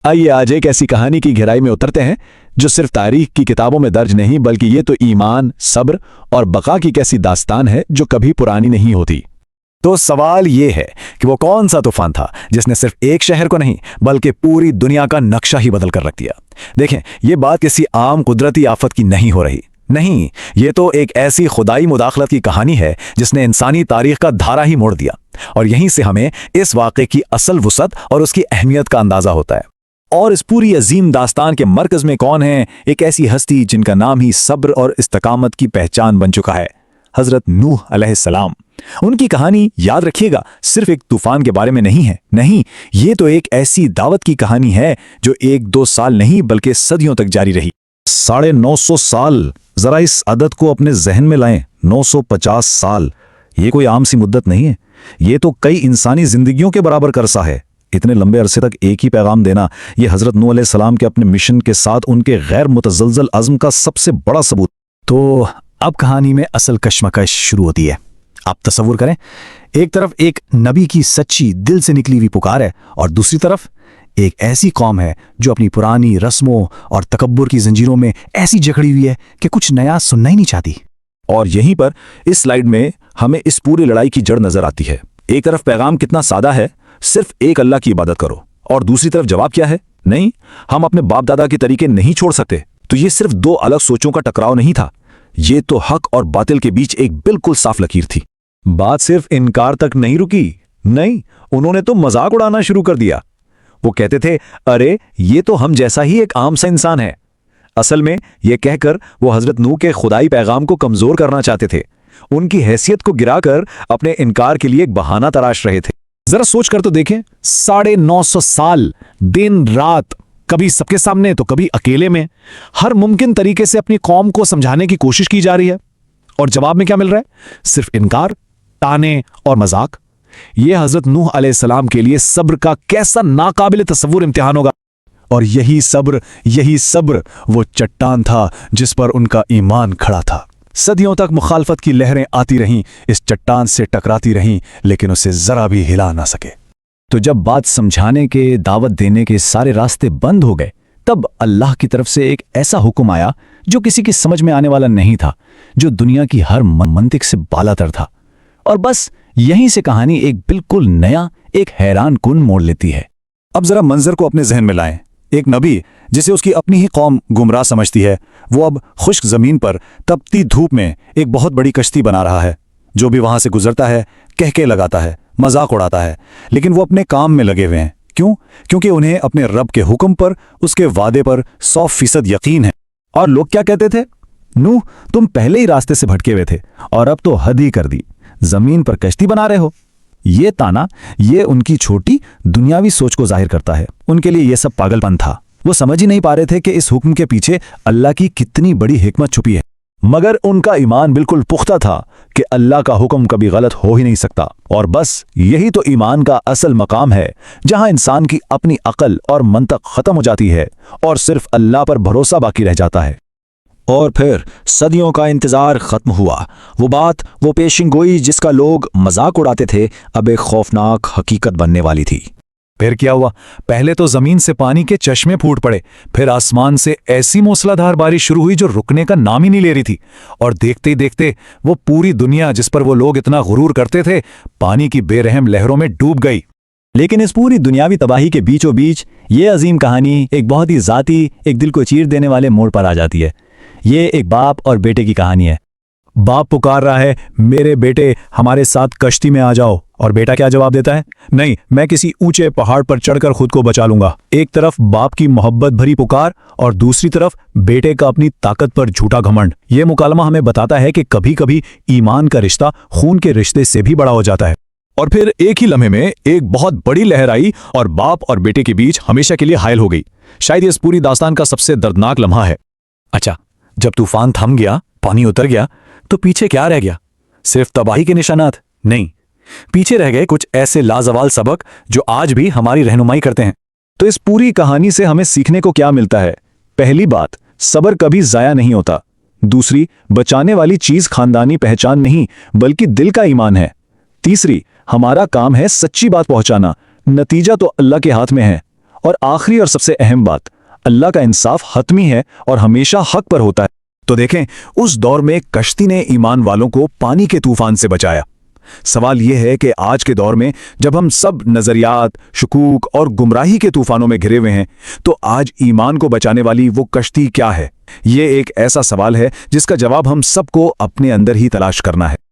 آئیے آج ایک ایسی کہانی کی گہرائی میں اترتے ہیں جو صرف تاریخ کی کتابوں میں درج نہیں بلکہ یہ تو ایمان، صبر اور بقا کی کیسی داستان ہے جو کبھی پرانی نہیں ہوتی۔ تو سوال یہ ہے کہ وہ کون سا طوفان تھا جس نے صرف ایک شہر کو نہیں بلکہ پوری دنیا کا نقشہ ہی بدل کر رکھ دیا۔ دیکھیں، یہ بات کسی عام قدرتی آفت کی نہیں ہو رہی، نہیں، یہ تو ایک ایسی خدائی مداخلت کی کہانی ہے جس نے انسانی تاریخ کا دھارا ہی موڑ دیا، اور یہیں سے ہمیں اس واقعے کی اصل وسعت اور اس کی اہمیت کا اندازہ ہوتا ہے۔ اور اس پوری عظیم داستان کے مرکز میں کون ہے؟ ایک ایسی ہستی جن کا نام ہی صبر اور استقامت کی پہچان بن چکا ہے، حضرت نوح علیہ السلام۔ ان کی کہانی، یاد رکھیے گا، صرف ایک طوفان کے بارے میں نہیں ہے، نہیں، یہ تو ایک ایسی دعوت کی کہانی ہے جو 1-2 سال نہیں بلکہ صدیوں تک جاری رہی۔ 950 سال، ذرا اس عدد کو اپنے ذہن میں لائیں، 950 سال، یہ کوئی عام سی مدت نہیں ہے، یہ تو کئی انسانی زندگیوں کے برابر کا عرصہ ہے۔ اتنے لمبے عرصے تک ایک ہی پیغام دینا، یہ حضرت نوح علیہ السلام کے اپنے مشن کے ساتھ ان کے غیر متزلزل عزم کا سب سے بڑا ثبوت۔ تو اب کہانی میں اصل کشمکش شروع ہوتی ہے۔ آپ تصور کریں، ایک طرف ایک نبی کی سچی دل سے نکلی ہوئی پکار ہے، اور دوسری طرف ایک ایسی قوم ہے جو اپنی پرانی رسموں اور تکبر کی زنجیروں میں ایسی جکڑی ہوئی ہے کہ کچھ نیا سننا ہی نہیں چاہتی۔ اور یہیں پر اس سلائیڈ میں ہمیں اس پوری لڑائی کی جڑ نظر آتی ہے۔ ایک طرف پیغام کتنا سادہ ہے، صرف ایک اللہ کی عبادت کرو، اور دوسری طرف جواب کیا ہے؟ نہیں، ہم اپنے باپ دادا کے طریقے نہیں چھوڑ سکتے۔ تو یہ صرف 2 الگ سوچوں کا ٹکراؤ نہیں تھا، یہ تو حق اور باطل کے بیچ ایک بالکل صاف لکیر تھی۔ بات صرف انکار تک نہیں رکی، نہیں، انہوں نے تو مذاق اڑانا شروع کر دیا۔ وہ کہتے تھے، ارے یہ تو ہم جیسا ہی ایک عام سا انسان ہے۔ اصل میں یہ کہہ کر وہ حضرت نوح کے خدائی پیغام کو کمزور کرنا چاہتے تھے، ان کی حیثیت کو گرا کر اپنے انکار کے لیے ایک بہانہ تراش رہے تھے۔ ذرا سوچ کر تو دیکھیں، 950 سال، دن رات، کبھی سب کے سامنے تو کبھی اکیلے میں، ہر ممکن طریقے سے اپنی قوم کو سمجھانے کی کوشش کی جا رہی ہے، اور جواب میں کیا مل رہا ہے؟ صرف انکار، تانے اور مذاق۔ یہ حضرت نوح علیہ السلام کے لیے صبر کا کیسا ناقابل تصور امتحان ہوگا۔ اور یہی صبر وہ چٹان تھا جس پر ان کا ایمان کھڑا تھا۔ صدیوں تک مخالفت کی لہریں آتی رہیں، اس چٹان سے ٹکراتی رہیں، لیکن اسے ذرا بھی ہلا نہ سکے۔ تو جب بات سمجھانے کے، دعوت دینے کے سارے راستے بند ہو گئے، تب اللہ کی طرف سے ایک ایسا حکم آیا جو کسی کی سمجھ میں آنے والا نہیں تھا، جو دنیا کی ہر منطق سے بالا تر تھا۔ اور بس یہیں سے کہانی ایک بالکل نیا، ایک حیران کن موڑ لیتی ہے۔ اب ذرا منظر کو اپنے ذہن میں لائیں۔ ایک نبی جسے اس کی اپنی ہی قوم گمراہ سمجھتی ہے، وہ اب خشک زمین پر تپتی دھوپ میں ایک بہت بڑی کشتی بنا رہا ہے۔ جو بھی وہاں سے گزرتا ہے کہکے لگاتا ہے، مذاق اڑاتا ہے، لیکن وہ اپنے کام میں لگے ہوئے ہیں۔ کیوں؟ کیونکہ انہیں اپنے رب کے حکم پر، اس کے وعدے پر 100% یقین ہے۔ اور لوگ کیا کہتے تھے؟ نوح، تم پہلے ہی راستے سے بھٹکے ہوئے تھے اور اب تو حد ہی کر دی، زمین پر کشتی بنا رہے ہو۔ یہ تانا، یہ ان کی چھوٹی دنیاوی سوچ کو ظاہر کرتا ہے۔ ان کے لیے یہ سب پاگل پن تھا۔ وہ سمجھ ہی نہیں پا رہے تھے کہ اس حکم کے پیچھے اللہ کی کتنی بڑی حکمت چھپی ہے۔ مگر ان کا ایمان بالکل پختہ تھا کہ اللہ کا حکم کبھی غلط ہو ہی نہیں سکتا، اور بس یہی تو ایمان کا اصل مقام ہے، جہاں انسان کی اپنی عقل اور منطق ختم ہو جاتی ہے اور صرف اللہ پر بھروسہ باقی رہ جاتا ہے۔ اور پھر صدیوں کا انتظار ختم ہوا۔ وہ بات، وہ پیشن گوئی جس کا لوگ مذاق اڑاتے تھے، اب ایک خوفناک حقیقت بننے والی تھی۔ پھر کیا ہوا؟ پہلے تو زمین سے پانی کے چشمے پھوٹ پڑے، پھر آسمان سے ایسی موسلا دھار بارش شروع ہوئی جو رکنے کا نام ہی نہیں لے رہی تھی، اور دیکھتے ہی دیکھتے وہ پوری دنیا جس پر وہ لوگ اتنا غرور کرتے تھے، پانی کی بے رحم لہروں میں ڈوب گئی۔ لیکن اس پوری دنیاوی تباہی کے بیچوں بیچ یہ عظیم کہانی ایک بہت ہی ذاتی، ایک دل کو چیر دینے والے موڑ پر آ جاتی ہے۔ یہ ایک باپ اور بیٹے کی کہانی ہے۔ باپ پکار رہا ہے، میرے بیٹے ہمارے ساتھ کشتی میں آ جاؤ، اور بیٹا کیا جواب دیتا ہے؟ نہیں، میں کسی اونچے پہاڑ پر چڑھ کر خود کو بچا لوں گا۔ ایک طرف باپ کی محبت بھری پکار، اور دوسری طرف بیٹے کا اپنی طاقت پر جھوٹا گھمنڈ۔ یہ مکالمہ ہمیں بتاتا ہے کہ کبھی کبھی ایمان کا رشتہ خون کے رشتے سے بھی بڑا ہو جاتا ہے۔ اور پھر ایک ہی لمحے میں ایک بہت بڑی لہر آئی اور باپ اور بیٹے کے بیچ ہمیشہ کے لیے حائل ہو گئی۔ شاید اس پوری داستان کا سب سے دردناک لمحہ ہے۔ اچھا، جب طوفان تھم گیا، پانی اتر گیا، تو پیچھے کیا رہ گیا؟ صرف تباہی کے نشانات؟ نہیں، پیچھے رہ گئے کچھ ایسے لازوال سبق جو آج بھی ہماری رہنمائی کرتے ہیں۔ تو اس پوری کہانی سے ہمیں سیکھنے کو کیا ملتا ہے؟ پہلی بات، صبر کبھی ضائع نہیں ہوتا۔ دوسری، بچانے والی چیز خاندانی پہچان نہیں بلکہ دل کا ایمان ہے۔ تیسری، ہمارا کام ہے سچی بات پہنچانا، نتیجہ تو اللہ کے ہاتھ میں ہے۔ اور آخری اور سب سے اہم بات، اللہ کا انصاف حتمی ہے اور ہمیشہ حق پر ہوتا ہے۔ تو دیکھیں، اس دور میں کشتی نے ایمان والوں کو پانی کے طوفان سے بچایا۔ سوال یہ ہے کہ آج کے دور میں جب ہم سب نظریات، شکوک اور گمراہی کے طوفانوں میں گھرے ہوئے ہیں، تو آج ایمان کو بچانے والی وہ کشتی کیا ہے؟ یہ ایک ایسا سوال ہے جس کا جواب ہم سب کو اپنے اندر ہی تلاش کرنا ہے۔